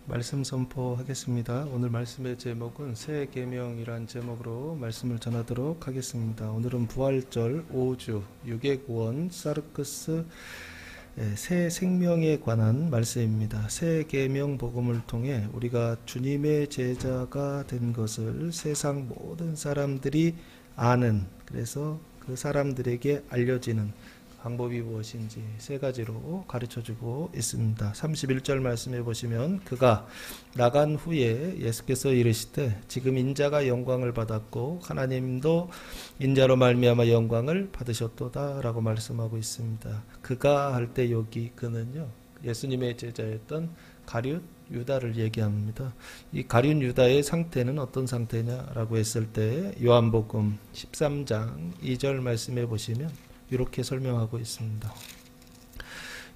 말씀 선포하겠습니다. 오늘 말씀의 제목은 새 계명이란 제목으로 말씀을 전하도록 하겠습니다. 오늘은 부활절 5주 6의 구원 사르크스 새 생명에 관한 말씀입니다. 새 계명 복음을 통해 우리가 주님의 제자가 된 것을 세상 모든 사람들이 아는, 그래서 그 사람들에게 알려지는 방법이 무엇인지 세 가지로 가르쳐주고 있습니다. 31절 말씀해 보시면 그가 나간 후에 예수께서 이르시되 지금 인자가 영광을 받았고 하나님도 인자로 말미암아 영광을 받으셨도다 라고 말씀하고 있습니다. 그가 할 때 여기 그는요, 예수님의 제자였던 가룟 유다를 얘기합니다. 이 가룟 유다의 상태는 어떤 상태냐라고 했을 때 요한복음 13장 2절 말씀해 보시면 이렇게 설명하고 있습니다.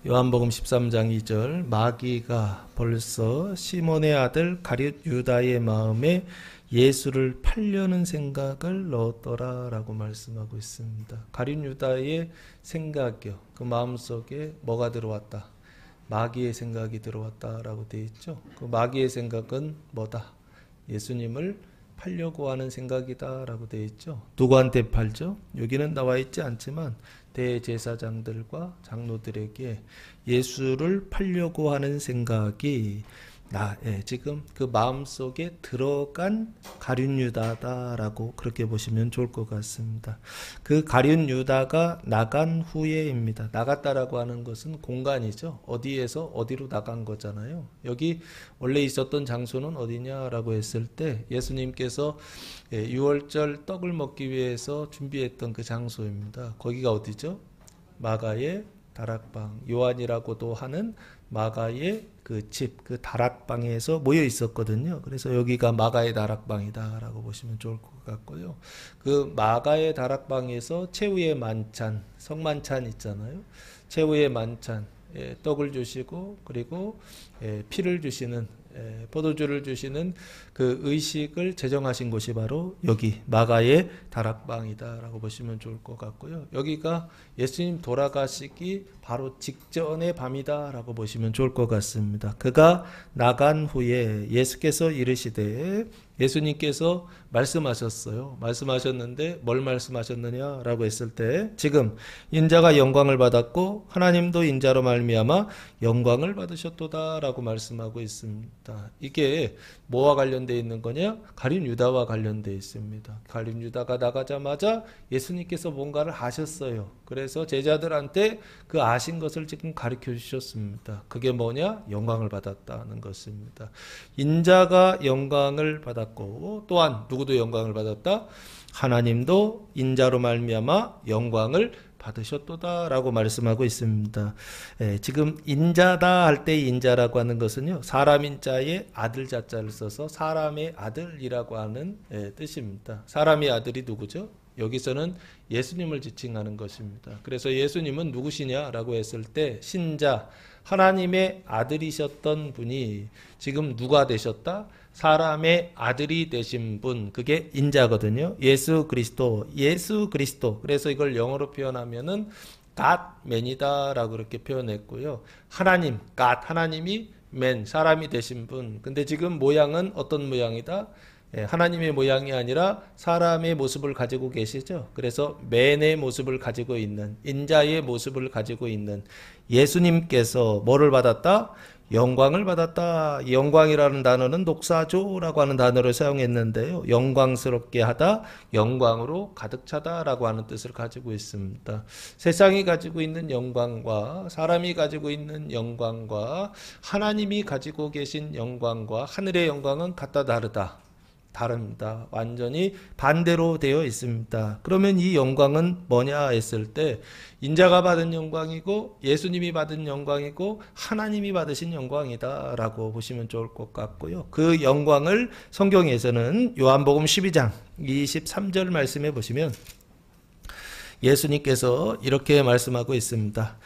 요한복음 13장 2절 마귀가 벌써 시몬의 아들 가룟 유다의 마음에 예수를 팔려는 생각을 넣었더라 라고 말씀하고 있습니다. 가룟 유다의 생각이요, 그 마음속에 뭐가 들어왔다? 마귀의 생각이 들어왔다라고 되어 있죠. 그 마귀의 생각은 뭐다? 예수님을 팔려고 하는 생각이다 라고 되어 있죠. 누구한테 팔죠? 여기는 나와 있지 않지만 대제사장들과 장로들에게 예수를 팔려고 하는 생각이 지금 그 마음속에 들어간 가룟 유다다라고 그렇게 보시면 좋을 것 같습니다. 그 가룟 유다가 나간 후에입니다. 나갔다라고 하는 것은 공간이죠. 어디에서 어디로 나간 거잖아요. 여기 원래 있었던 장소는 어디냐라고 했을 때 예수님께서 6월절 떡을 먹기 위해서 준비했던 그 장소입니다. 거기가 어디죠? 마가의 다락방, 요한이라고도 하는 마가의 그 집, 그 다락방에서 모여 있었거든요. 그래서 여기가 마가의 다락방이다라고 보시면 좋을 것 같고요. 그 마가의 다락방에서 최후의 만찬, 성만찬 있잖아요. 최후의 만찬, 떡을 주시고 그리고 피를 주시는, 포도주를 주시는 그 의식을 제정하신 곳이 바로 여기 마가의 다락방이다라고 보시면 좋을 것 같고요. 여기가 예수님 돌아가시기 바로 직전의 밤이다라고 보시면 좋을 것 같습니다. 그가 나간 후에 예수께서 이르시되, 예수님께서 말씀하셨어요. 말씀하셨는데 뭘 말씀하셨느냐라고 했을 때 지금 인자가 영광을 받았고 하나님도 인자로 말미암아 영광을 받으셨도다라고 말씀하고 있습니다. 이게 뭐와 관련되어 있는 거냐? 가룟 유다와 관련되어 있습니다. 가룟 유다가 나가자마자 예수님께서 뭔가를 하셨어요. 그래서 제자들한테 그 아신 것을 지금 가르쳐 주셨습니다. 그게 뭐냐? 영광을 받았다는 것입니다. 인자가 영광을 받았고 또한 누구도 영광을 받았다? 하나님도 인자로 말미암아 영광을 받으셨도다라고 말씀하고 있습니다. 지금 인자다 할 때 인자라고 하는 것은요, 사람 인자에 아들 자자를 써서 사람의 아들이라고 하는 뜻입니다. 사람의 아들이 누구죠? 여기서는 예수님을 지칭하는 것입니다. 그래서 예수님은 누구시냐라고 했을 때 신자, 하나님의 아들이셨던 분이 지금 누가 되셨다? 사람의 아들이 되신 분, 그게 인자거든요. 예수 그리스도. 그래서 이걸 영어로 표현하면은 God-man이다 라고 그렇게 표현했고요. 하나님, God, 하나님이 man, 사람이 되신 분. 근데 지금 모양은 어떤 모양이다? 하나님의 모양이 아니라 사람의 모습을 가지고 계시죠. 그래서 맨의 모습을 가지고 있는, 인자의 모습을 가지고 있는 예수님께서 뭐를 받았다? 영광을 받았다. 영광이라는 단어는 독사조라고 하는 단어를 사용했는데요. 영광스럽게 하다, 영광으로 가득 차다라고 하는 뜻을 가지고 있습니다. 세상이 가지고 있는 영광과 사람이 가지고 있는 영광과 하나님이 가지고 계신 영광과 하늘의 영광은 같다 다릅니다. 완전히 반대로 되어 있습니다. 그러면 이 영광은 뭐냐 했을 때 인자가 받은 영광이고 예수님이 받은 영광이고 하나님이 받으신 영광이다 라고 보시면 좋을 것 같고요. 그 영광을 성경에서는 요한복음 12장 23절 말씀해 보시면 예수님께서 이렇게 말씀하고 있습니다.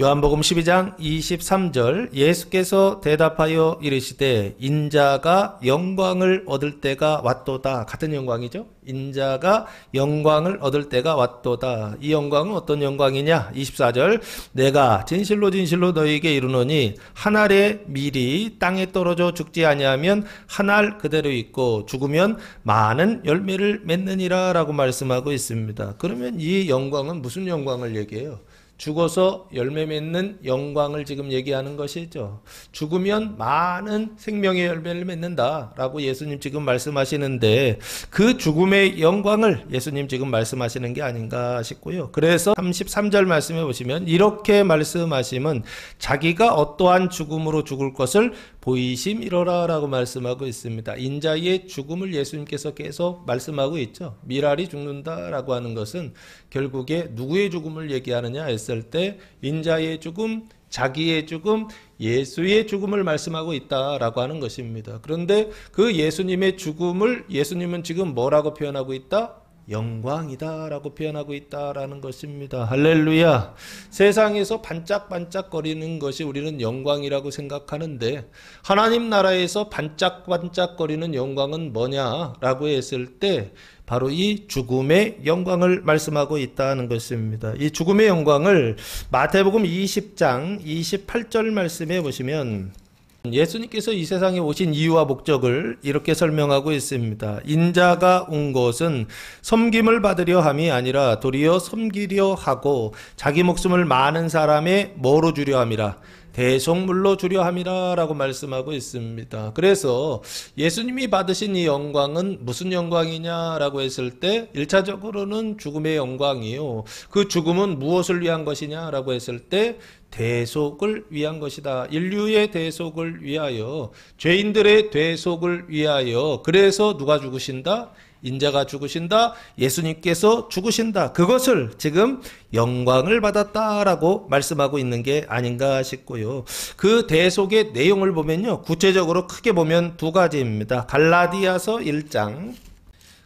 요한복음 12장 23절 예수께서 대답하여 이르시되 인자가 영광을 얻을 때가 왔도다. 같은 영광이죠. 인자가 영광을 얻을 때가 왔도다. 이 영광은 어떤 영광이냐? 24절 내가 진실로 진실로 너희에게 이르노니 한 알의 밀이 땅에 떨어져 죽지 아니하면 한 알 그대로 있고 죽으면 많은 열매를 맺느니라 라고 말씀하고 있습니다. 그러면 이 영광은 무슨 영광을 얘기해요? 죽어서 열매 맺는 영광을 지금 얘기하는 것이죠. 죽으면 많은 생명의 열매를 맺는다라고 예수님 지금 말씀하시는데 그 죽음의 영광을 예수님 지금 말씀하시는 게 아닌가 싶고요. 그래서 33절 말씀해 보시면 이렇게 말씀하시면 자기가 어떠한 죽음으로 죽을 것을 보이심이로라 라고 말씀하고 있습니다. 인자의 죽음을 예수님께서 계속 말씀하고 있죠. 미랄이 죽는다라고 하는 것은 결국에 누구의 죽음을 얘기하느냐 했을 때 인자의 죽음, 자기의 죽음, 예수의 죽음을 말씀하고 있다라고 하는 것입니다. 그런데 그 예수님의 죽음을 예수님은 지금 뭐라고 표현하고 있다? 영광이다 라고 표현하고 있다라는 것입니다. 할렐루야. 세상에서 반짝반짝거리는 것이 우리는 영광이라고 생각하는데 하나님 나라에서 반짝반짝거리는 영광은 뭐냐라고 했을 때 바로 이 죽음의 영광을 말씀하고 있다는 것입니다. 이 죽음의 영광을 마태복음 20장 28절 말씀해 보시면 예수님께서 이 세상에 오신 이유와 목적을 이렇게 설명하고 있습니다. 인자가 온 것은 섬김을 받으려 함이 아니라 도리어 섬기려 하고 자기 목숨을 많은 사람의 뭐로 주려 함이라 대속물로 주려 함이라 라고 말씀하고 있습니다. 그래서 예수님이 받으신 이 영광은 무슨 영광이냐라고 했을 때 1차적으로는 죽음의 영광이요. 그 죽음은 무엇을 위한 것이냐라고 했을 때 대속을 위한 것이다. 인류의 대속을 위하여, 죄인들의 대속을 위하여. 그래서 누가 죽으신다? 인자가 죽으신다. 예수님께서 죽으신다. 그것을 지금 영광을 받았다라고 말씀하고 있는 게 아닌가 싶고요. 그 대속의 내용을 보면요. 구체적으로 크게 보면 두 가지입니다. 갈라디아서 1장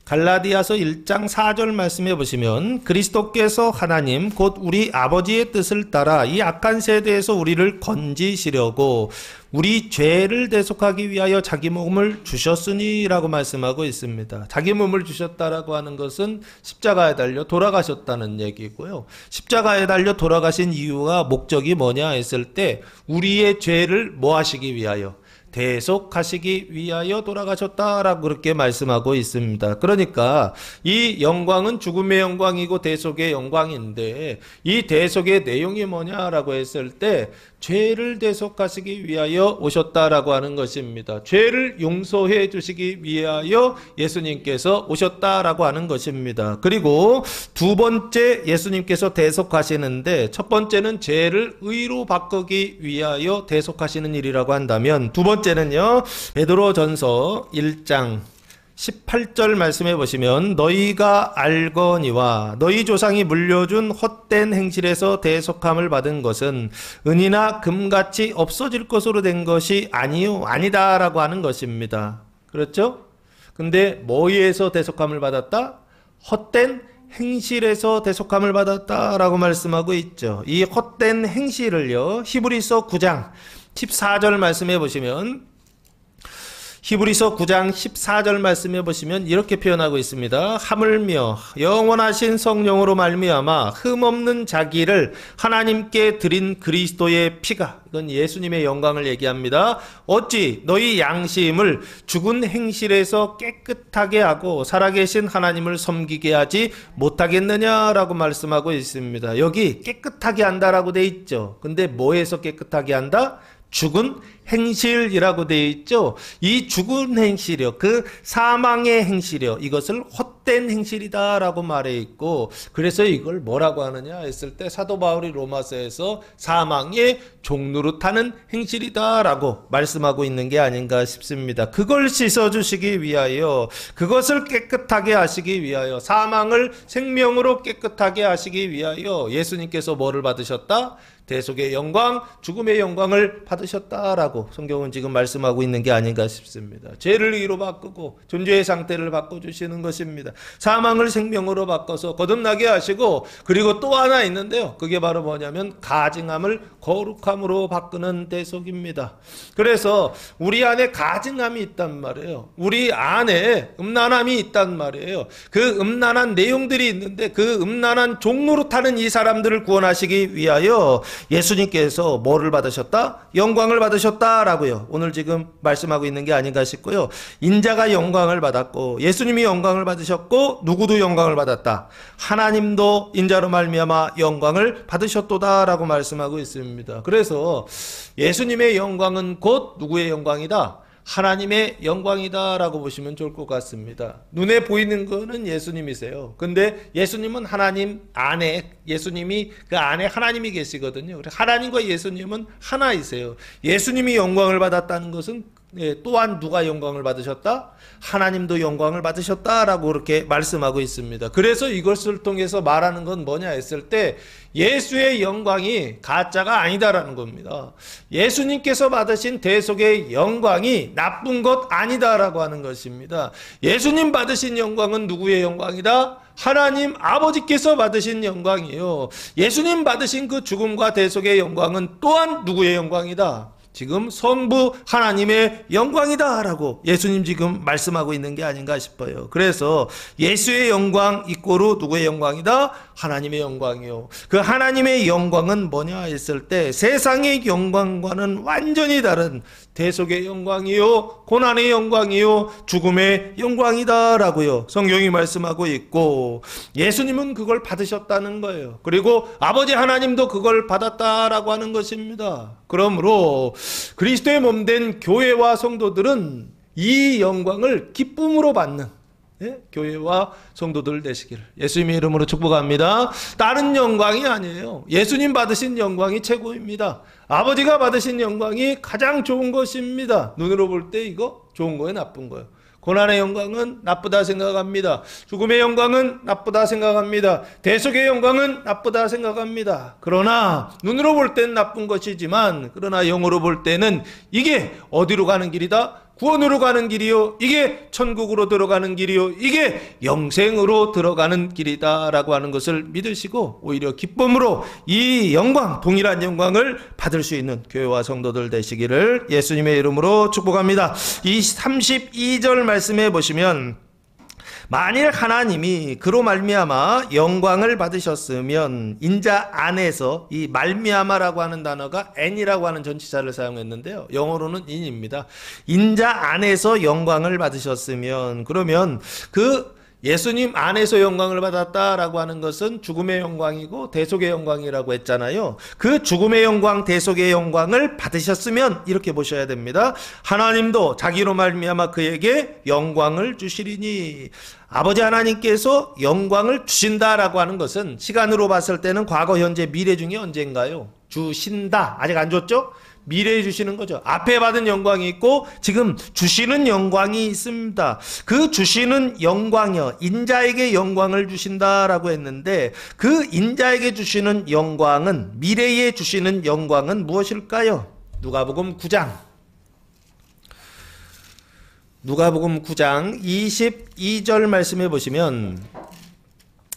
4절 말씀해 보시면 그리스도께서 하나님 곧 우리 아버지의 뜻을 따라 이 악한 세대에서 우리를 건지시려고 우리 죄를 대속하기 위하여 자기 몸을 주셨으니 라고 말씀하고 있습니다. 자기 몸을 주셨다라고 하는 것은 십자가에 달려 돌아가셨다는 얘기고요. 십자가에 달려 돌아가신 이유가 목적이 뭐냐 했을 때 우리의 죄를 뭐 하시기 위하여? 대속하시기 위하여 돌아가셨다라고 그렇게 말씀하고 있습니다. 그러니까 이 영광은 죽음의 영광이고 대속의 영광인데 이 대속의 내용이 뭐냐라고 했을 때 죄를 대속하시기 위하여 오셨다라고 하는 것입니다. 죄를 용서해 주시기 위하여 예수님께서 오셨다라고 하는 것입니다. 그리고 두 번째 예수님께서 대속하시는데 첫 번째는 죄를 의로 바꾸기 위하여 대속하시는 일이라고 한다면 두 번째는요. 베드로전서 1장 18절 말씀해 보시면 너희가 알거니와 너희 조상이 물려준 헛된 행실에서 대속함을 받은 것은 은이나 금같이 없어질 것으로 된 것이 아니다라고 하는 것입니다. 그렇죠? 근데 뭐에서 대속함을 받았다? 헛된 행실에서 대속함을 받았다라고 말씀하고 있죠. 이 헛된 행실을요. 히브리서 9장 14절 말씀해 보시면 히브리서 9장 14절 말씀해 보시면 이렇게 표현하고 있습니다. 하물며 영원하신 성령으로 말미암아 흠없는 자기를 하나님께 드린 그리스도의 피가, 이건 예수님의 영광을 얘기합니다. 어찌 너희 양심을 죽은 행실에서 깨끗하게 하고 살아계신 하나님을 섬기게 하지 못하겠느냐라고 말씀하고 있습니다. 여기 깨끗하게 한다라고 돼 있죠. 근데 뭐에서 깨끗하게 한다? 죽은 행실이라고 되어 있죠. 이 죽은 행실이요, 그 사망의 행실이요, 이것을 헛된 행실이다라고 말해 있고, 그래서 이걸 뭐라고 하느냐 했을 때 사도 바울이 로마서에서 사망의 종노릇하는 행실이다라고 말씀하고 있는 게 아닌가 싶습니다. 그걸 씻어주시기 위하여, 그것을 깨끗하게 하시기 위하여, 사망을 생명으로 깨끗하게 하시기 위하여 예수님께서 뭐를 받으셨다? 대속의 영광, 죽음의 영광을 받으셨다라고 성경은 지금 말씀하고 있는 게 아닌가 싶습니다. 죄를 의로 바꾸고 존재의 상태를 바꿔주시는 것입니다. 사망을 생명으로 바꿔서 거듭나게 하시고, 그리고 또 하나 있는데요. 그게 바로 뭐냐면 가증함을 거룩함으로 바꾸는 대속입니다. 그래서 우리 안에 가증함이 있단 말이에요. 우리 안에 음란함이 있단 말이에요. 그 음란한 내용들이 있는데 그 음란한 종로로 타는 이 사람들을 구원하시기 위하여 예수님께서 뭐를 받으셨다? 영광을 받으셨다라고요. 오늘 지금 말씀하고 있는 게 아닌가 싶고요. 인자가 영광을 받았고 예수님이 영광을 받으셨고 누구도 영광을 받았다. 하나님도 인자로 말미암아 영광을 받으셨도다라고 말씀하고 있습니다. 그래서 예수님의 영광은 곧 누구의 영광이다? 하나님의 영광이다라고 보시면 좋을 것 같습니다. 눈에 보이는 거는 예수님이세요. 근데 예수님은 하나님 안에, 예수님이 그 안에 하나님이 계시거든요. 하나님과 예수님은 하나이세요. 예수님이 영광을 받았다는 것은 또한 누가 영광을 받으셨다? 하나님도 영광을 받으셨다라고 그렇게 말씀하고 있습니다. 그래서 이것을 통해서 말하는 건 뭐냐 했을 때 예수의 영광이 가짜가 아니다라는 겁니다. 예수님께서 받으신 대속의 영광이 나쁜 것 아니다라고 하는 것입니다. 예수님 받으신 영광은 누구의 영광이다? 하나님 아버지께서 받으신 영광이요. 예수님 받으신 그 죽음과 대속의 영광은 또한 누구의 영광이다? 지금 성부 하나님의 영광이다 라고 예수님 지금 말씀하고 있는 게 아닌가 싶어요. 그래서 예수의 영광 이꼬르 누구의 영광이다? 하나님의 영광이요. 그 하나님의 영광은 뭐냐 했을 때 세상의 영광과는 완전히 다른 대속의 영광이요, 고난의 영광이요, 죽음의 영광이다 라고요 성경이 말씀하고 있고, 예수님은 그걸 받으셨다는 거예요. 그리고 아버지 하나님도 그걸 받았다라고 하는 것입니다. 그러므로 그리스도의 몸된 교회와 성도들은 이 영광을 기쁨으로 받는 교회와 성도들 되시기를 예수님의 이름으로 축복합니다. 다른 영광이 아니에요. 예수님 받으신 영광이 최고입니다. 아버지가 받으신 영광이 가장 좋은 것입니다. 눈으로 볼 때 이거 좋은 거예요, 나쁜 거예요? 고난의 영광은 나쁘다 생각합니다. 죽음의 영광은 나쁘다 생각합니다. 대속의 영광은 나쁘다 생각합니다. 그러나 눈으로 볼 때는 나쁜 것이지만, 그러나 영으로 볼 때는 이게 어디로 가는 길이다? 구원으로 가는 길이요, 이게 천국으로 들어가는 길이요, 이게 영생으로 들어가는 길이다 라고 하는 것을 믿으시고 오히려 기쁨으로 이 영광, 동일한 영광을 받을 수 있는 교회와 성도들 되시기를 예수님의 이름으로 축복합니다. 이 32절 말씀해 보시면, 만일 하나님이 그로 말미암아 영광을 받으셨으면, 인자 안에서, 이 말미암아라고 하는 단어가 n이라고 하는 전치사를 사용했는데요, 영어로는 in입니다. 인자 안에서 영광을 받으셨으면, 그러면 그 예수님 안에서 영광을 받았다라고 하는 것은 죽음의 영광이고 대속의 영광이라고 했잖아요. 그 죽음의 영광, 대속의 영광을 받으셨으면 이렇게 보셔야 됩니다. 하나님도 자기로 말미암아 그에게 영광을 주시리니, 아버지 하나님께서 영광을 주신다라고 하는 것은 시간으로 봤을 때는 과거, 현재, 미래 중에 언젠가요? 주신다. 아직 안 줬죠? 미래에 주시는 거죠. 앞에 받은 영광이 있고 지금 주시는 영광이 있습니다. 그 주시는 영광이요, 인자에게 영광을 주신다라고 했는데, 그 인자에게 주시는 영광은, 미래에 주시는 영광은 무엇일까요? 누가복음 9장 22절 말씀해 보시면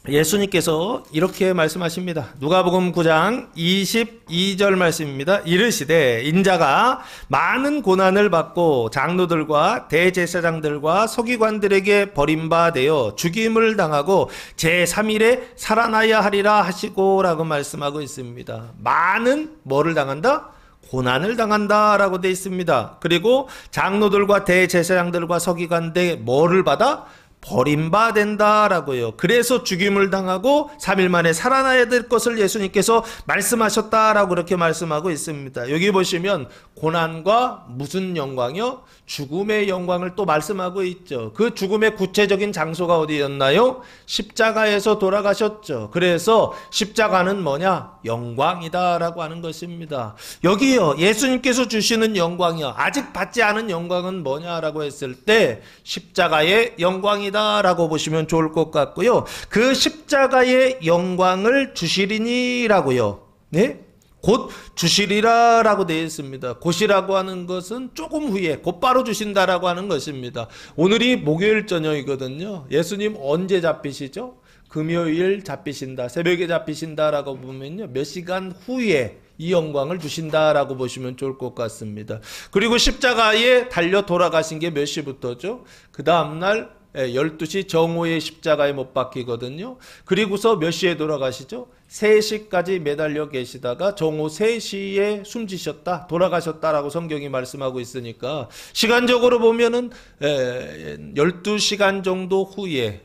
예수님께서 이렇게 말씀하십니다. 누가복음 9장 22절 말씀입니다. 이르시되 인자가 많은 고난을 받고 장로들과 대제사장들과 서기관들에게 버림받아 죽임을 당하고 제3일에 살아나야 하리라 하시고 라고 말씀하고 있습니다. 많은 뭐를 당한다? 고난을 당한다라고 되어 있습니다. 그리고 장로들과 대제사장들과 서기관들 뭐를 받아? 버림받는다라고요. 그래서 죽임을 당하고 3일 만에 살아나야 될 것을 예수님께서 말씀하셨다라고 그렇게 말씀하고 있습니다. 여기 보시면 고난과 무슨 영광이요? 죽음의 영광을 또 말씀하고 있죠. 그 죽음의 구체적인 장소가 어디였나요? 십자가에서 돌아가셨죠. 그래서 십자가는 뭐냐? 영광이다라고 하는 것입니다. 여기요, 예수님께서 주시는 영광이요, 아직 받지 않은 영광은 뭐냐라고 했을 때 십자가의 영광이다라고 보시면 좋을 것 같고요. 그 십자가의 영광을 주시리니라고요. 네? 곧 주시리라 라고 되어 있습니다. 곧이라고 하는 것은 조금 후에 곧바로 주신다라고 하는 것입니다. 오늘이 목요일 저녁이거든요. 예수님 언제 잡히시죠? 금요일 잡히신다, 새벽에 잡히신다라고 보면요, 몇 시간 후에 이 영광을 주신다라고 보시면 좋을 것 같습니다. 그리고 십자가에 달려 돌아가신 게 몇 시부터죠? 그 다음날 12시 정오에 십자가에 못 박히거든요. 그리고서 몇 시에 돌아가시죠? 3시까지 매달려 계시다가 정오 3시에 숨지셨다, 돌아가셨다라고 성경이 말씀하고 있으니까 시간적으로 보면은 12시간 정도 후에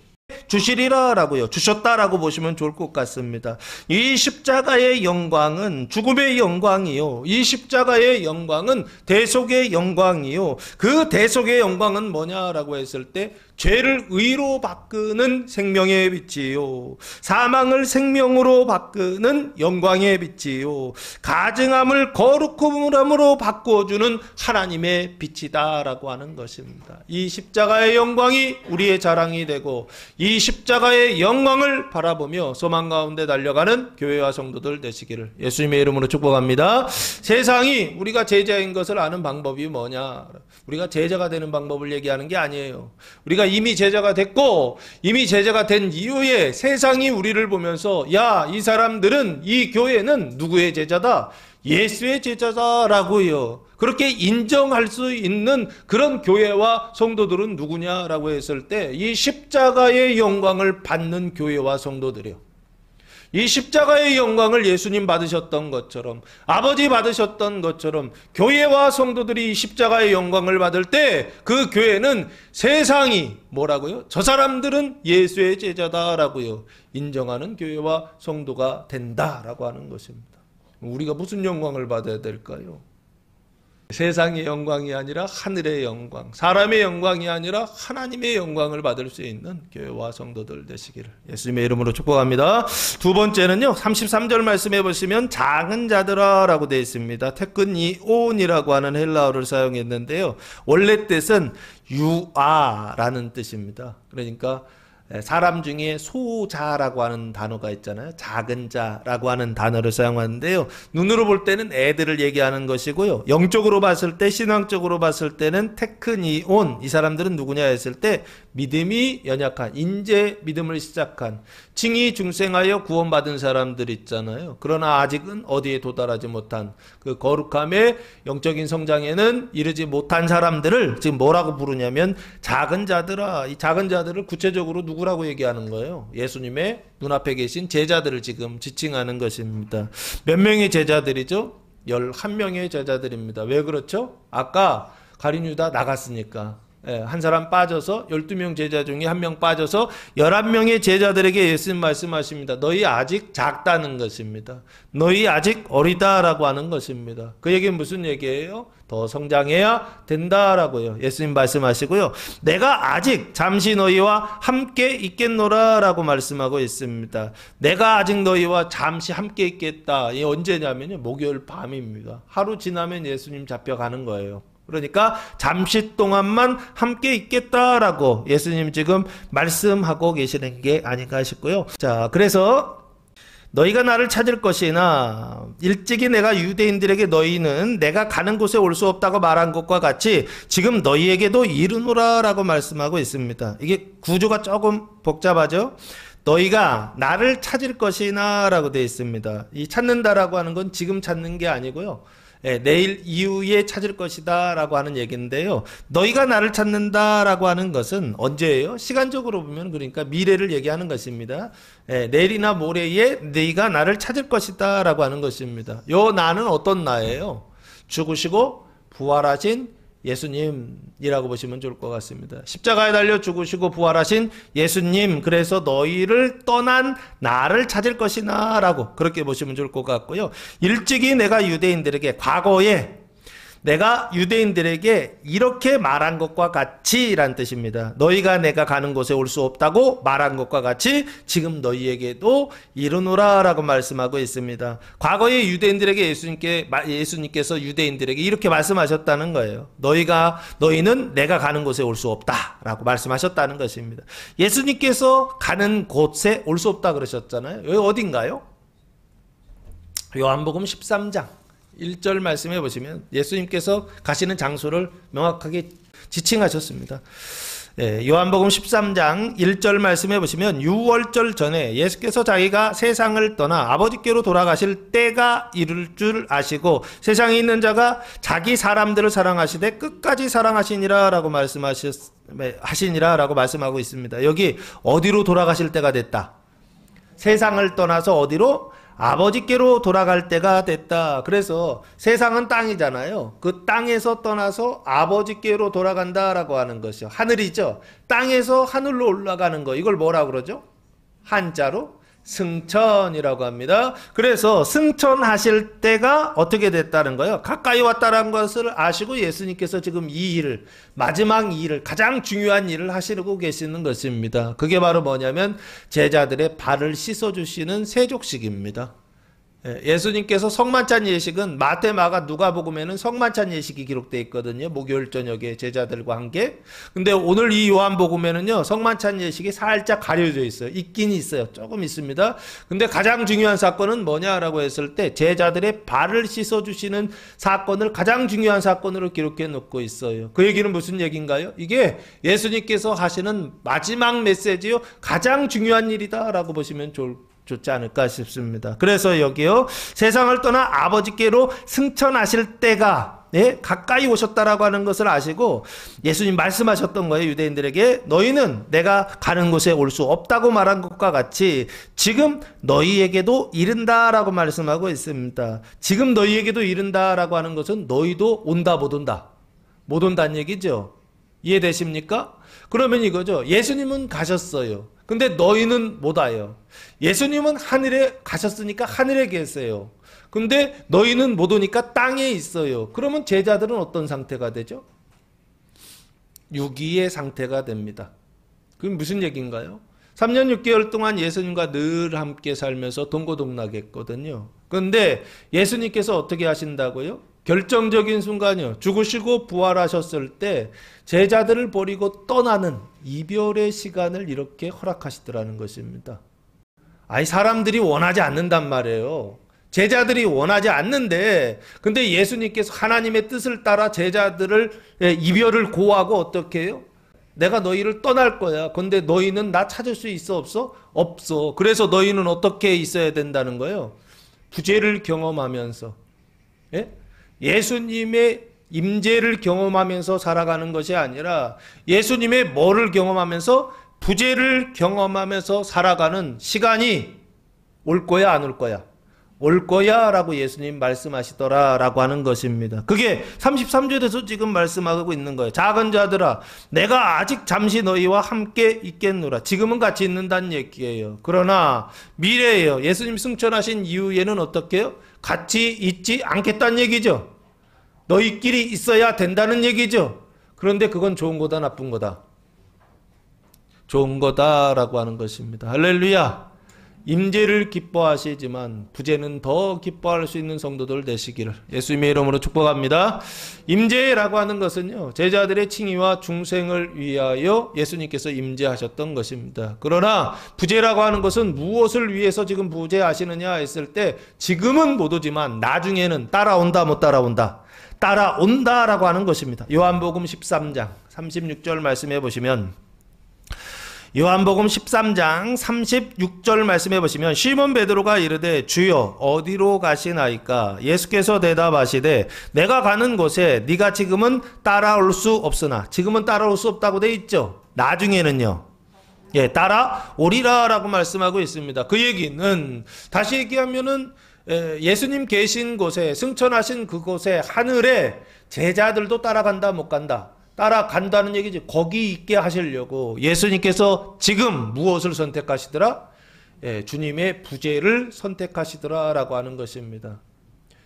주시리라 라고요, 주셨다라고 보시면 좋을 것 같습니다. 이 십자가의 영광은 죽음의 영광이요, 이 십자가의 영광은 대속의 영광이요, 그 대속의 영광은 뭐냐라고 했을 때 죄를 의로 바꾸는 생명의 빛이요, 사망을 생명으로 바꾸는 영광의 빛이요, 가증함을 거룩함으로 바꾸어주는 하나님의 빛이다라고 하는 것입니다. 이 십자가의 영광이 우리의 자랑이 되고 이 십자가의 영광을 바라보며 소망 가운데 달려가는 교회와 성도들 되시기를 예수님의 이름으로 축복합니다. 세상이 우리가 제자인 것을 아는 방법이 뭐냐? 우리가 제자가 되는 방법을 얘기하는 게 아니에요. 우리가 이미 제자가 됐고 이미 제자가 된 이후에 세상이 우리를 보면서 야, 이 사람들은, 이 교회는 누구의 제자다? 예수의 제자다라고요. 그렇게 인정할 수 있는 그런 교회와 성도들은 누구냐라고 했을 때 이 십자가의 영광을 받는 교회와 성도들이요. 이 십자가의 영광을 예수님 받으셨던 것처럼, 아버지 받으셨던 것처럼 교회와 성도들이 이 십자가의 영광을 받을 때 그 교회는 세상이 뭐라고요? 저 사람들은 예수의 제자다라고요, 인정하는 교회와 성도가 된다라고 하는 것입니다. 우리가 무슨 영광을 받아야 될까요? 세상의 영광이 아니라 하늘의 영광, 사람의 영광이 아니라 하나님의 영광을 받을 수 있는 교회와 성도들 되시기를 예수님의 이름으로 축복합니다. 두 번째는요, 33절 말씀해 보시면 작은 자들아 라고 되어 있습니다. 테크니온이라고 하는 헬라어를 사용했는데요, 원래 뜻은 유아라는 뜻입니다. 그러니까 사람 중에 소자라고 하는 단어가 있잖아요. 작은 자라고 하는 단어를 사용하는데요, 눈으로 볼 때는 애들을 얘기하는 것이고요, 영적으로 봤을 때, 신앙적으로 봤을 때는 테크니온, 이 사람들은 누구냐 했을 때 믿음이 연약한, 인제 믿음을 시작한, 칭의 중생하여 구원받은 사람들 있잖아요. 그러나 아직은 어디에 도달하지 못한, 그 거룩함의 영적인 성장에는 이르지 못한 사람들을 지금 뭐라고 부르냐면 작은 자들아. 이 작은 자들을 구체적으로 누구라고 얘기하는 거예요? 예수님의 눈앞에 계신 제자들을 지금 지칭하는 것입니다. 몇 명의 제자들이죠? 11명의 제자들입니다. 왜 그렇죠? 아까 가룟 유다 나갔으니까. 한 사람 빠져서 12명 제자 중에 한 명 빠져서 11명의 제자들에게 예수님 말씀하십니다. 너희 아직 작다는 것입니다. 너희 아직 어리다라고 하는 것입니다. 그 얘기는 무슨 얘기예요? 더 성장해야 된다라고요. 예수님 말씀하시고요, 내가 아직 잠시 너희와 함께 있겠노라 라고 말씀하고 있습니다. 내가 아직 너희와 잠시 함께 있겠다. 이게 언제냐면요, 목요일 밤입니다. 하루 지나면 예수님 잡혀가는 거예요. 그러니까 잠시 동안만 함께 있겠다라고 예수님 지금 말씀하고 계시는 게 아닌가 싶고요. 자, 그래서 너희가 나를 찾을 것이나 일찍이 내가 유대인들에게 너희는 내가 가는 곳에 올 수 없다고 말한 것과 같이 지금 너희에게도 이르노라 라고 말씀하고 있습니다. 이게 구조가 조금 복잡하죠? 너희가 나를 찾을 것이나 라고 되어 있습니다. 이 찾는다라고 하는 건 지금 찾는 게 아니고요, 내일 이후에 찾을 것이다 라고 하는 얘기인데요, 너희가 나를 찾는다 라고 하는 것은 언제예요? 시간적으로 보면 그러니까 미래를 얘기하는 것입니다. 내일이나 모레에 너희가 나를 찾을 것이다 라고 하는 것입니다. 요 나는 어떤 나예요? 죽으시고 부활하신 예수님이라고 보시면 좋을 것 같습니다. 십자가에 달려 죽으시고 부활하신 예수님, 그래서 너희를 떠난 나를 찾을 것이나 라고 그렇게 보시면 좋을 것 같고요, 일찍이 내가 유대인들에게, 과거에 내가 유대인들에게 이렇게 말한 것과 같이 라는 뜻입니다. 너희가 내가 가는 곳에 올 수 없다고 말한 것과 같이 지금 너희에게도 이르노라 라고 말씀하고 있습니다. 과거에 유대인들에게 예수님께서 유대인들에게 이렇게 말씀하셨다는 거예요. 너희는 내가 가는 곳에 올 수 없다 라고 말씀하셨다는 것입니다. 예수님께서 가는 곳에 올 수 없다 그러셨잖아요. 여기 어딘가요? 요한복음 13장 1절 말씀해 보시면 예수님께서 가시는 장소를 명확하게 지칭하셨습니다. 요한복음 13장 1절 말씀해 보시면 6월절 전에 예수께서 자기가 세상을 떠나 아버지께로 돌아가실 때가 이를 줄 아시고 세상에 있는 자가 자기 사람들을 사랑하시되 끝까지 사랑하시니라 라고 하시니라 말씀하고 있습니다. 여기 어디로 돌아가실 때가 됐다. 세상을 떠나서 어디로? 아버지께로 돌아갈 때가 됐다. 그래서 세상은 땅이잖아요. 그 땅에서 떠나서 아버지께로 돌아간다라고 하는 것이요. 하늘이죠. 땅에서 하늘로 올라가는 거. 이걸 뭐라고 그러죠? 한자로 승천이라고 합니다. 그래서 승천하실 때가 어떻게 됐다는 거예요? 가까이 왔다는 것을 아시고 예수님께서 지금 이 일을, 마지막 이 일을, 가장 중요한 일을 하시고 계시는 것입니다. 그게 바로 뭐냐면 제자들의 발을 씻어주시는 세족식입니다. 예수님께서 성만찬 예식은 마태, 마가, 누가복음에는 성만찬 예식이 기록되어 있거든요. 목요일 저녁에 제자들과 함께. 근데 오늘 이 요한복음에는요, 성만찬 예식이 살짝 가려져 있어요. 있긴 있어요. 조금 있습니다. 근데 가장 중요한 사건은 뭐냐라고 했을 때 제자들의 발을 씻어주시는 사건을 가장 중요한 사건으로 기록해 놓고 있어요. 그 얘기는 무슨 얘기인가요? 이게 예수님께서 하시는 마지막 메시지요, 가장 중요한 일이다라고 보시면 좋지 않을까 싶습니다. 그래서 여기요, 세상을 떠나 아버지께로 승천하실 때가 가까이 오셨다라고 하는 것을 아시고 예수님 말씀하셨던 거예요. 유대인들에게 너희는 내가 가는 곳에 올 수 없다고 말한 것과 같이 지금 너희에게도 이른다라고 말씀하고 있습니다. 지금 너희에게도 이른다라고 하는 것은 너희도 온다 못 온다? 못 온다는 얘기죠. 이해되십니까? 그러면 이거죠. 예수님은 가셨어요. 근데 너희는 못 와요. 예수님은 하늘에 가셨으니까 하늘에 계세요. 근데 너희는 못 오니까 땅에 있어요. 그러면 제자들은 어떤 상태가 되죠? 유기의 상태가 됩니다. 그게 무슨 얘기인가요? 3년 6개월 동안 예수님과 늘 함께 살면서 동고동락했거든요. 그런데 예수님께서 어떻게 하신다고요? 결정적인 순간이요. 죽으시고 부활하셨을 때 제자들을 버리고 떠나는 이별의 시간을 이렇게 허락하시더라는 것입니다. 아니, 사람들이 원하지 않는단 말이에요. 제자들이 원하지 않는데, 근데 예수님께서 하나님의 뜻을 따라 제자들을 이별을 고하고 어떻게 해요? 내가 너희를 떠날 거야. 근데 너희는 나 찾을 수 있어 없어? 없어. 그래서 너희는 어떻게 있어야 된다는 거예요? 부재를 경험하면서, 예수님의 임재를 경험하면서 살아가는 것이 아니라 예수님의 뭐를 경험하면서? 부재를 경험하면서 살아가는 시간이 올 거야, 안 올 거야? 올 거야 라고 예수님 말씀하시더라 라고 하는 것입니다. 그게 33절에서 지금 말씀하고 있는 거예요. 작은 자들아, 내가 아직 잠시 너희와 함께 있겠노라. 지금은 같이 있는다는 얘기예요. 그러나 미래예요. 예수님 승천하신 이후에는 어떻게 해요? 같이 있지 않겠다는 얘기죠. 너희끼리 있어야 된다는 얘기죠. 그런데 그건 좋은 거다, 나쁜 거다? 좋은 거다라고 하는 것입니다. 할렐루야. 임재를 기뻐하시지만 부재는 더 기뻐할 수 있는 성도들 되시기를 예수님의 이름으로 축복합니다. 임재라고 하는 것은요, 제자들의 칭의와 중생을 위하여 예수님께서 임재하셨던 것입니다. 그러나 부재라고 하는 것은 무엇을 위해서 지금 부재하시느냐 했을 때 지금은 못 오지만 나중에는 따라온다, 못 따라온다? 따라온다라고 하는 것입니다. 요한복음 13장 36절 말씀해 보시면, 요한복음 13장 36절 말씀해 보시면, 시몬 베드로가 이르되 주여 어디로 가시나이까? 예수께서 대답하시되 내가 가는 곳에 네가 지금은 따라올 수 없으나, 지금은 따라올 수 없다고 돼 있죠. 나중에는요, 따라오리라 라고 말씀하고 있습니다. 그 얘기는 다시 얘기하면은 예수님 계신 곳에, 승천하신 그곳에 하늘에 제자들도 따라간다, 못 간다? 따라간다는 얘기지. 거기 있게 하시려고 예수님께서 지금 무엇을 선택하시더라? 주님의 부재를 선택하시더라 라고 하는 것입니다.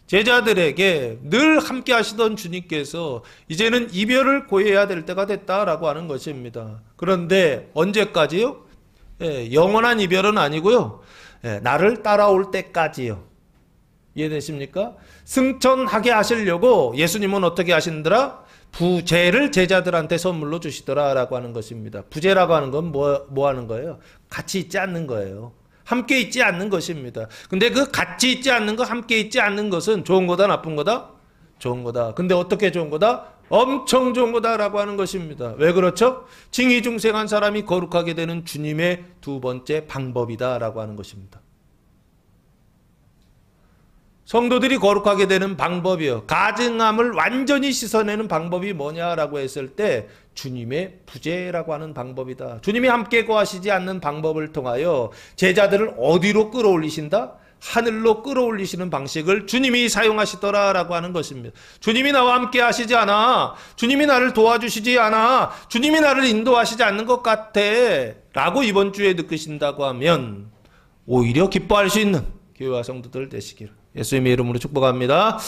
제자들에게 늘 함께 하시던 주님께서 이제는 이별을 고해야 될 때가 됐다라고 하는 것입니다. 그런데 언제까지요? 영원한 이별은 아니고요, 나를 따라올 때까지요. 이해되십니까? 승천하게 하시려고 예수님은 어떻게 하신더라? 부재를 제자들한테 선물로 주시더라 라고 하는 것입니다. 부재라고 하는 건 뭐 하는 거예요? 같이 있지 않는 거예요. 함께 있지 않는 것입니다. 근데 그 같이 있지 않는 거, 함께 있지 않는 것은 좋은 거다, 나쁜 거다? 좋은 거다. 근데 어떻게 좋은 거다? 엄청 좋은 거다라고 하는 것입니다. 왜 그렇죠? 징의중생한 사람이 거룩하게 되는 주님의 두 번째 방법이다라고 하는 것입니다. 성도들이 거룩하게 되는 방법이요. 가증함을 완전히 씻어내는 방법이 뭐냐라고 했을 때 주님의 부재라고 하는 방법이다. 주님이 함께 거하시지 않는 방법을 통하여 제자들을 어디로 끌어올리신다? 하늘로 끌어올리시는 방식을 주님이 사용하시더라라고 하는 것입니다. 주님이 나와 함께 하시지 않아. 주님이 나를 도와주시지 않아. 주님이 나를 인도하시지 않는 것 같아. 라고 이번 주에 느끼신다고 하면 오히려 기뻐할 수 있는 교회와 성도들 되시기를 예수님의 이름으로 축복합니다.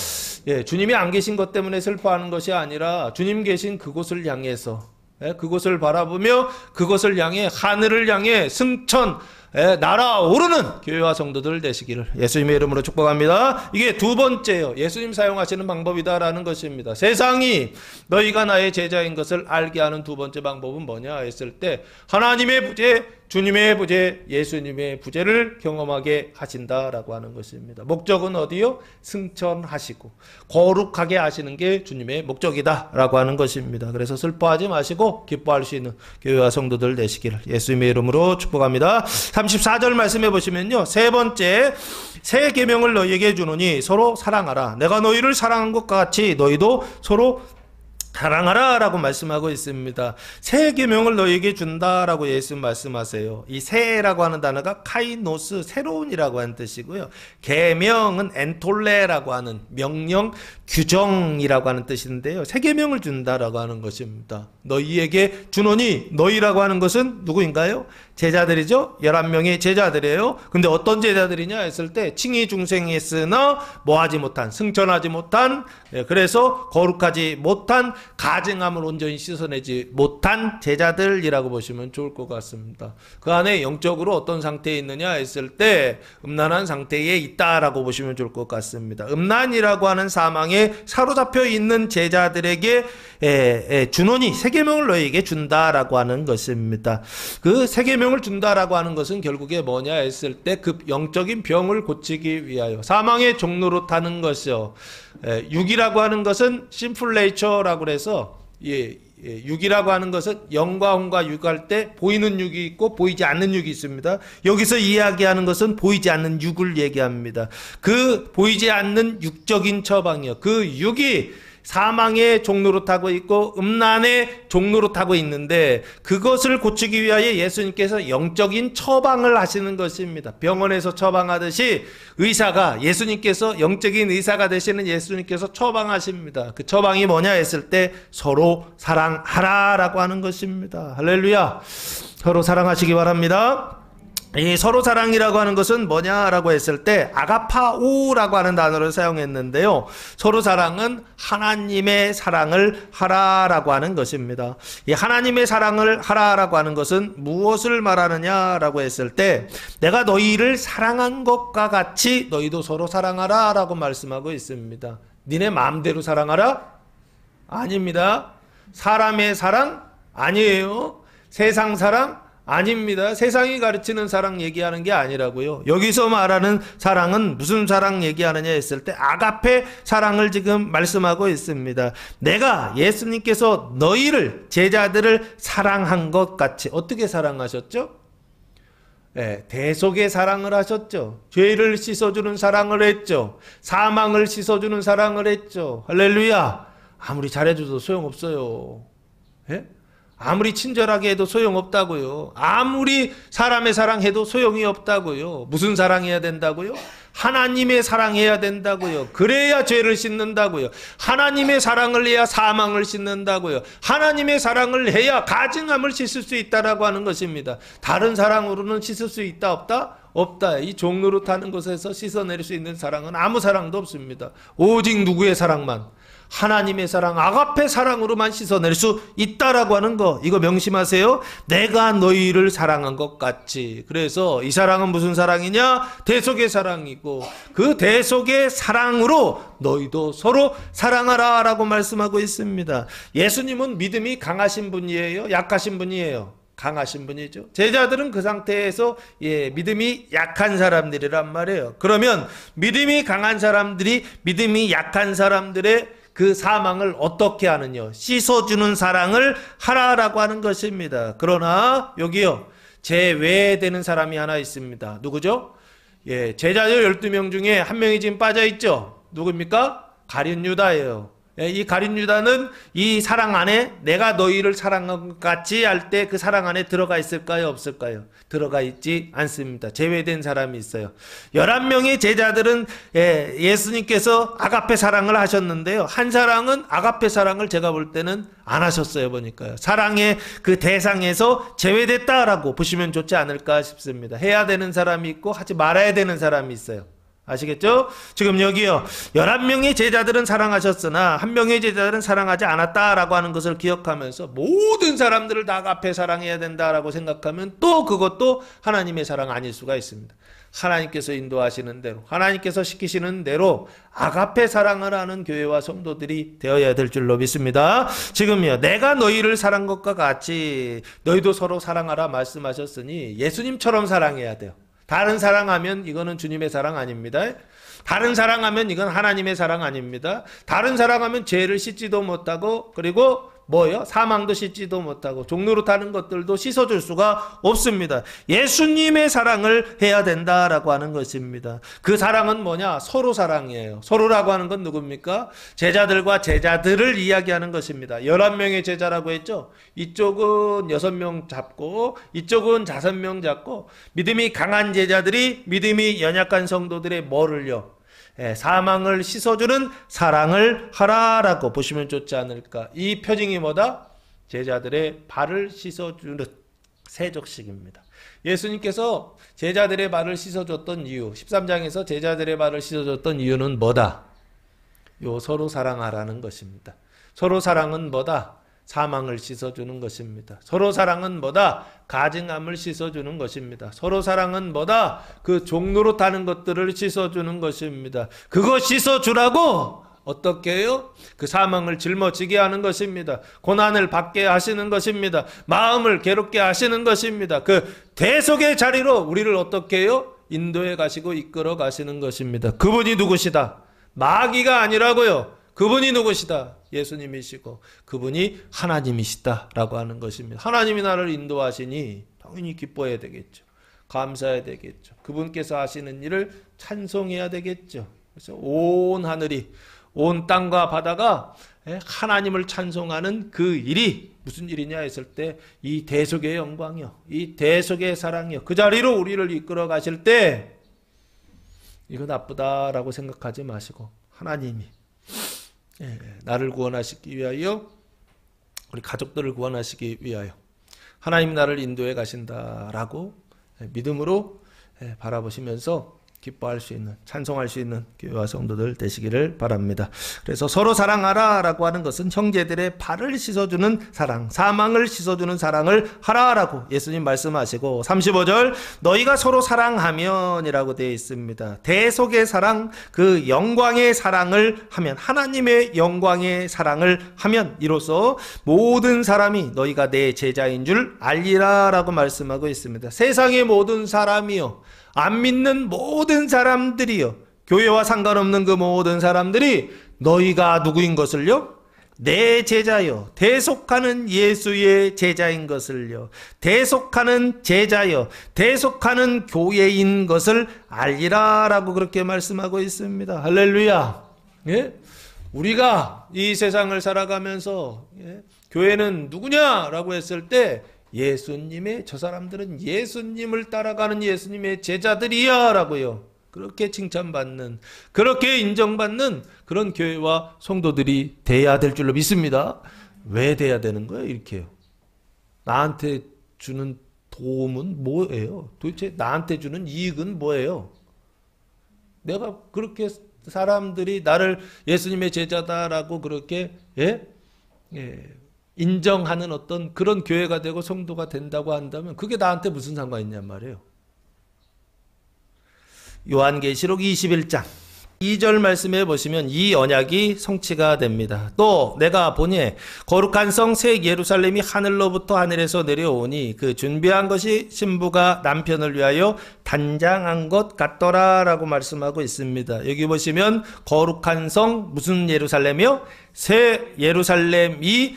예, 주님이 안 계신 것 때문에 슬퍼하는 것이 아니라 주님 계신 그곳을 향해서, 그곳을 바라보며 그것을 향해, 하늘을 향해 승천, 날아오르는 교회와 성도들 되시기를 예수님의 이름으로 축복합니다. 이게 두 번째요. 예수님 사용하시는 방법이다라는 것입니다. 세상이 너희가 나의 제자인 것을 알게 하는 두 번째 방법은 뭐냐 했을 때 하나님의 부재, 주님의 부재, 예수님의 부재를 경험하게 하신다라고 하는 것입니다. 목적은 어디요? 승천하시고 거룩하게 하시는 게 주님의 목적이다라고 하는 것입니다. 그래서 슬퍼하지 마시고 기뻐할 수 있는 교회와 성도들 되시기를 예수님의 이름으로 축복합니다. 34절 말씀해 보시면요. 세 번째, 새 계명을 너희에게 주노니 서로 사랑하라. 내가 너희를 사랑한 것 같이 너희도 서로 사랑하라 라고 말씀하고 있습니다. 새 계명을 너희에게 준다라고 예수 말씀하세요. 이 새라고 하는 단어가 카이노스, 새로운이라고 하는 뜻이고요. 계명은 엔톨레라고 하는 명령, 규정이라고 하는 뜻인데요. 새 계명을 준다라고 하는 것입니다. 너희에게 주노니, 너희라고 하는 것은 누구인가요? 제자들이죠. 11명의 제자들이에요. 근데 어떤 제자들이냐 했을 때 칭의 중생했으나 뭐하지 못한, 승천하지 못한, 그래서 거룩하지 못한, 가증함을 온전히 씻어내지 못한 제자들이라고 보시면 좋을 것 같습니다. 그 안에 영적으로 어떤 상태에 있느냐 했을 때 음란한 상태에 있다라고 보시면 좋을 것 같습니다. 음란이라고 하는 사망에 사로잡혀 있는 제자들에게 주노니 새 계명을 너희에게 준다라고 하는 것입니다. 그 새 계명을 준다라고 하는 것은 결국에 뭐냐 했을 때 그 영적인 병을 고치기 위하여 사망의 종로로 타는 것이요. 육이라고 하는 것은 심플 네이처라고 해서 육이라고 하는 것은 영과 혼과 육할 때 보이는 육이 있고 보이지 않는 육이 있습니다. 여기서 이야기하는 것은 보이지 않는 육을 얘기합니다. 그 보이지 않는 육적인 처방이요. 그 육이 사망의 종로로 타고 있고 음란의 종로로 타고 있는데 그것을 고치기 위하여 예수님께서 영적인 처방을 하시는 것입니다. 병원에서 처방하듯이 의사가, 예수님께서 영적인 의사가 되시는 예수님께서 처방하십니다. 그 처방이 뭐냐 했을 때 서로 사랑하라라고 하는 것입니다. 할렐루야. 서로 사랑하시기 바랍니다. 이 서로 사랑이라고 하는 것은 뭐냐라고 했을 때 아가파오라고 하는 단어를 사용했는데요. 서로 사랑은 하나님의 사랑을 하라라고 하는 것입니다. 이 하나님의 사랑을 하라라고 하는 것은 무엇을 말하느냐라고 했을 때 내가 너희를 사랑한 것과 같이 너희도 서로 사랑하라라고 말씀하고 있습니다. 니네 마음대로 사랑하라? 아닙니다. 사람의 사랑? 아니에요. 세상 사랑? 아닙니다. 세상이 가르치는 사랑 얘기하는 게 아니라고요. 여기서 말하는 사랑은 무슨 사랑 얘기하느냐 했을 때 아가페 사랑을 지금 말씀하고 있습니다. 내가 예수님께서 너희를, 제자들을 사랑한 것 같이 어떻게 사랑하셨죠? 대속의 사랑을 하셨죠. 죄를 씻어주는 사랑을 했죠. 사망을 씻어주는 사랑을 했죠. 할렐루야. 아무리 잘해줘도 소용없어요. 아무리 친절하게 해도 소용없다고요. 아무리 사람의 사랑해도 소용이 없다고요. 무슨 사랑해야 된다고요? 하나님의 사랑해야 된다고요. 그래야 죄를 씻는다고요. 하나님의 사랑을 해야 사망을 씻는다고요. 하나님의 사랑을 해야 가증함을 씻을 수 있다라고 하는 것입니다. 다른 사랑으로는 씻을 수 있다 없다? 없다. 이 종로로 타는 곳에서 씻어낼 수 있는 사랑은 아무 사랑도 없습니다. 오직 누구의 사랑만? 하나님의 사랑, 아가페 사랑으로만 씻어낼 수 있다라고 하는 거, 이거 명심하세요. 내가 너희를 사랑한 것 같이. 그래서 이 사랑은 무슨 사랑이냐? 대속의 사랑이고 그 대속의 사랑으로 너희도 서로 사랑하라 라고 말씀하고 있습니다. 예수님은 믿음이 강하신 분이에요? 약하신 분이에요? 강하신 분이죠. 제자들은 그 상태에서 믿음이 약한 사람들이란 말이에요. 그러면 믿음이 강한 사람들이 믿음이 약한 사람들의 그 사망을 어떻게 하느냐? 씻어주는 사랑을 하라라고 하는 것입니다. 그러나 여기요, 제외되는 사람이 하나 있습니다. 누구죠? 제자들 12명 중에 한 명이 지금 빠져 있죠. 누굽니까? 가룟 유다예요. 이 가룟 유다는 이 사랑 안에 내가 너희를 사랑한 것 같이 할 때 그 사랑 안에 들어가 있을까요? 없을까요? 들어가 있지 않습니다. 제외된 사람이 있어요. 11명의 제자들은 예수님께서 아가페 사랑을 하셨는데요. 한 사랑은 아가페 사랑을 제가 볼 때는 안 하셨어요. 보니까요. 사랑의 그 대상에서 제외됐다라고 보시면 좋지 않을까 싶습니다. 해야 되는 사람이 있고 하지 말아야 되는 사람이 있어요. 아시겠죠? 지금 여기요, 11명의 제자들은 사랑하셨으나 한 명의 제자들은 사랑하지 않았다라고 하는 것을 기억하면서 모든 사람들을 다 아가페 사랑해야 된다라고 생각하면 또 그것도 하나님의 사랑 아닐 수가 있습니다. 하나님께서 인도하시는 대로, 하나님께서 시키시는 대로 아가페 사랑을 하는 교회와 성도들이 되어야 될 줄로 믿습니다. 지금요, 내가 너희를 사랑한 것과 같이 너희도 서로 사랑하라 말씀하셨으니 예수님처럼 사랑해야 돼요. 다른 사랑하면 이거는 주님의 사랑 아닙니다. 다른 사랑하면 이건 하나님의 사랑 아닙니다. 다른 사랑하면 죄를 씻지도 못하고, 그리고 뭐요? 사망도 씻지도 못하고 종로로 타는 것들도 씻어줄 수가 없습니다. 예수님의 사랑을 해야 된다라고 하는 것입니다. 그 사랑은 뭐냐? 서로 사랑이에요. 서로라고 하는 건 누굽니까? 제자들과 제자들을 이야기하는 것입니다. 11명의 제자라고 했죠. 이쪽은 6명 잡고 이쪽은 5명 잡고, 믿음이 강한 제자들이 믿음이 연약한 성도들의 뭐를요? 사망을 씻어주는 사랑을 하라라고 보시면 좋지 않을까. 이 표징이 뭐다? 제자들의 발을 씻어주는 세족식입니다. 예수님께서 제자들의 발을 씻어줬던 이유, 13장에서 제자들의 발을 씻어줬던 이유는 뭐다? 서로 사랑하라는 것입니다. 서로 사랑은 뭐다? 사망을 씻어주는 것입니다. 서로 사랑은 뭐다? 가증함을 씻어주는 것입니다. 서로 사랑은 뭐다? 그 종로로 타는 것들을 씻어주는 것입니다. 그거 씻어주라고 어떻게 해요? 그 사망을 짊어지게 하는 것입니다. 고난을 받게 하시는 것입니다. 마음을 괴롭게 하시는 것입니다. 그 대속의 자리로 우리를 어떻게 해요? 인도해 가시고 이끌어 가시는 것입니다. 그분이 누구시다? 마귀가 아니라고요. 그분이 누구시다? 예수님이시고 그분이 하나님이시다라고 하는 것입니다. 하나님이 나를 인도하시니 당연히 기뻐해야 되겠죠. 감사해야 되겠죠. 그분께서 하시는 일을 찬송해야 되겠죠. 그래서 온 하늘이, 온 땅과 바다가 하나님을 찬송하는 그 일이 무슨 일이냐 했을 때 이 대속의 영광이요, 이 대속의 사랑이요, 그 자리로 우리를 이끌어 가실 때 이거 나쁘다라고 생각하지 마시고 하나님이 나를 구원하시기 위하여, 우리 가족들을 구원하시기 위하여 하나님 나를 인도해 가신다라고 믿음으로 바라보시면서 기뻐할 수 있는, 찬송할 수 있는 교회와 성도들 되시기를 바랍니다. 그래서 서로 사랑하라 라고 하는 것은 형제들의 발을 씻어주는 사랑, 사망을 씻어주는 사랑을 하라라고 예수님 말씀하시고, 35절 너희가 서로 사랑하면 이라고 되어 있습니다. 대속의 사랑, 그 영광의 사랑을 하면, 하나님의 영광의 사랑을 하면 이로써 모든 사람이 너희가 내 제자인 줄 알리라 라고 말씀하고 있습니다. 세상의 모든 사람이요, 안 믿는 모든 사람들이요, 교회와 상관없는 그 모든 사람들이 너희가 누구인 것을요? 내 제자요, 대속하는 예수의 제자인 것을요, 대속하는 제자요, 대속하는 교회인 것을 알리라 라고 그렇게 말씀하고 있습니다. 할렐루야. 예? 우리가 이 세상을 살아가면서 교회는 누구냐라고 했을 때 예수님의, 저 사람들은 예수님을 따라가는 예수님의 제자들이야 라고요, 그렇게 칭찬받는, 그렇게 인정받는 그런 교회와 성도들이 돼야 될 줄로 믿습니다. 왜 돼야 되는 거예요? 이렇게요. 나한테 주는 도움은 뭐예요? 도대체 나한테 주는 이익은 뭐예요? 내가 그렇게 사람들이 나를 예수님의 제자다라고 그렇게 인정하는 어떤 그런 교회가 되고 성도가 된다고 한다면 그게 나한테 무슨 상관이 있냔 말이에요. 요한계시록 21장 2절 말씀에 보시면 이 언약이 성취가 됩니다. 또 내가 보니 거룩한 성 새 예루살렘이 하늘로부터 하늘에서 내려오니 그 준비한 것이 신부가 남편을 위하여 단장한 것 같더라 라고 말씀하고 있습니다. 여기 보시면 거룩한 성 무슨 예루살렘이요? 새 예루살렘이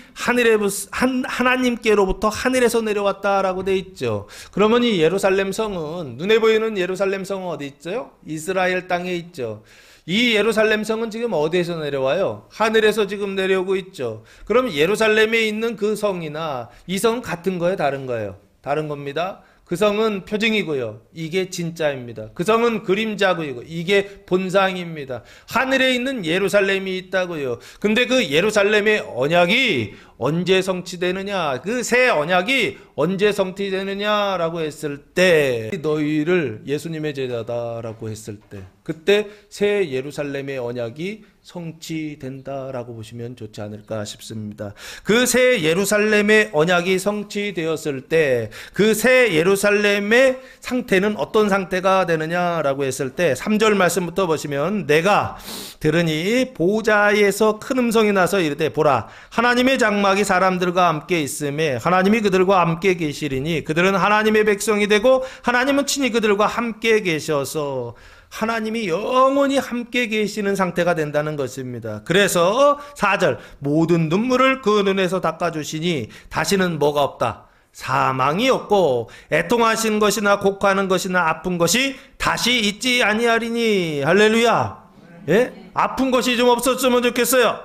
하나님께로부터 하늘에서 내려왔다라고 돼 있죠. 그러면 이 예루살렘 성은, 눈에 보이는 예루살렘 성은 어디 있죠? 이스라엘 땅에 있죠. 이 예루살렘 성은 지금 어디에서 내려와요? 하늘에서 지금 내려오고 있죠. 그럼 예루살렘에 있는 그 성이나 이 성은 같은 거예요? 다른 거예요? 다른 겁니다. 그 성은 표징이고요. 이게 진짜입니다. 그 성은 그림자고요. 이게 본상입니다. 하늘에 있는 예루살렘이 있다고요. 근데 그 예루살렘의 언약이 언제 성취되느냐? 그 새 언약이 언제 성취되느냐라고 했을 때 너희를 예수님의 제자다라고 했을 때 그때 새 예루살렘의 언약이 성취된다라고 보시면 좋지 않을까 싶습니다. 그 새 예루살렘의 언약이 성취되었을 때 그 새 예루살렘의 상태는 어떤 상태가 되느냐라고 했을 때 3절 말씀부터 보시면 내가 들으니 보좌에서 큰 음성이 나서 이르되 보라 하나님의 장막이 사람들과 함께 있음에 하나님이 그들과 함께 계시리니 그들은 하나님의 백성이 되고 하나님은 친히 그들과 함께 계셔서 하나님이 영원히 함께 계시는 상태가 된다는 것입니다. 그래서 4절 모든 눈물을 그 눈에서 닦아주시니 다시는 뭐가 없다. 사망이 없고 애통하신 것이나 곡하는 것이나 아픈 것이 다시 있지 아니하리니. 할렐루야. 예? 아픈 것이 좀 없었으면 좋겠어요.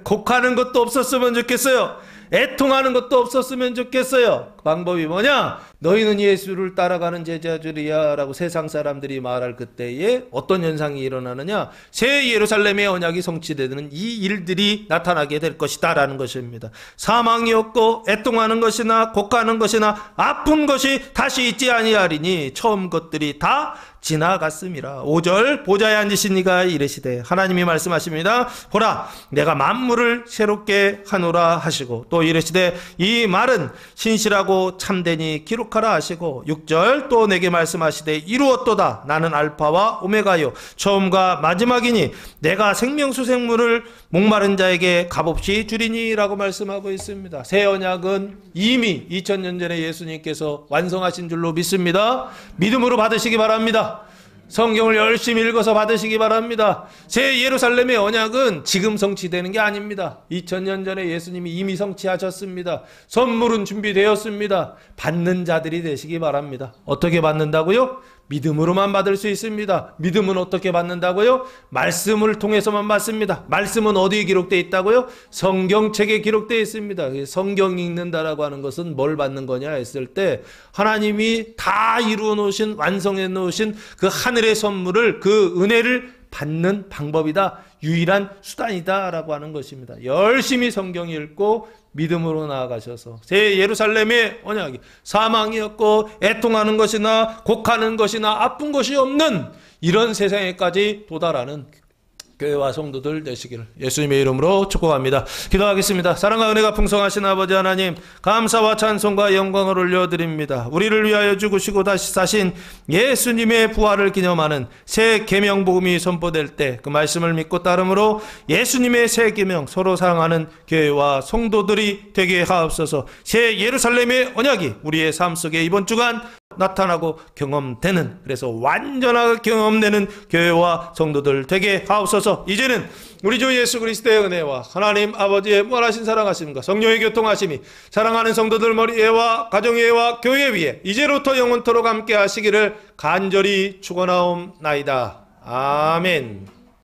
곡하는 것도 없었으면 좋겠어요. 애통하는 것도 없었으면 좋겠어요. 방법이 뭐냐? 너희는 예수를 따라가는 제자들이야 라고 세상 사람들이 말할 그때에 어떤 현상이 일어나느냐? 새 예루살렘의 언약이 성취되는 이 일들이 나타나게 될 것이다 라는 것입니다. 사망이 없고 애통하는 것이나 곡하는 것이나 아픈 것이 다시 있지 아니하리니 처음 것들이 다 지나갔음이라. 5절 보좌에 앉으신 이가 이르시되 하나님이 말씀하십니다. 보라 내가 만물을 새롭게 하노라 하시고 또 이르시되 이 말은 신실하고 참되니 기록하라 하시고 6절 또 내게 말씀하시되 이루었도다 나는 알파와 오메가요 처음과 마지막이니 내가 생명수생물을 목마른 자에게 값없이 주리니 라고 말씀하고 있습니다. 새 언약은 이미 2000년 전에 예수님께서 완성하신 줄로 믿습니다. 믿음으로 받으시기 바랍니다. 성경을 열심히 읽어서 받으시기 바랍니다. 새 예루살렘의 언약은 지금 성취되는 게 아닙니다. 2000년 전에 예수님이 이미 성취하셨습니다. 선물은 준비되었습니다. 받는 자들이 되시기 바랍니다. 어떻게 받는다고요? 믿음으로만 받을 수 있습니다. 믿음은 어떻게 받는다고요? 말씀을 통해서만 받습니다. 말씀은 어디에 기록되어 있다고요? 성경책에 기록되어 있습니다. 성경 읽는다라고 하는 것은 뭘 받는 거냐 했을 때 하나님이 다 이루어 놓으신 완성해 놓으신 그 하늘의 선물을 그 은혜를 받는 방법이다. 유일한 수단이다 라고 하는 것입니다. 열심히 성경 읽고 믿음으로 나아가셔서 새 예루살렘의 언약이 사망이 없고 애통하는 것이나 곡하는 것이나 아픈 것이 없는 이런 세상에까지 도달하는 교회와 성도들 되시기를 예수님의 이름으로 축복합니다. 기도하겠습니다. 사랑과 은혜가 풍성하신 아버지 하나님 감사와 찬송과 영광을 올려드립니다. 우리를 위하여 죽으시고 다시 사신 예수님의 부활을 기념하는 새 계명복음이 선포될 때 그 말씀을 믿고 따름으로 예수님의 새 계명 서로 사랑하는 교회와 성도들이 되게 하옵소서. 새 예루살렘의 언약이 우리의 삶 속에 이번 주간 나타나고 경험되는 그래서 완전하게 경험되는 교회와 성도들 되게 하옵소서. 이제는 우리 주 예수 그리스도의 은혜와 하나님 아버지의 무한하신 사랑하심과 성령의 교통하심이 사랑하는 성도들 머리에와 가정에와 교회 위에 이제로부터 영원토록 함께 하시기를 간절히 축원하옵나이다. 아멘.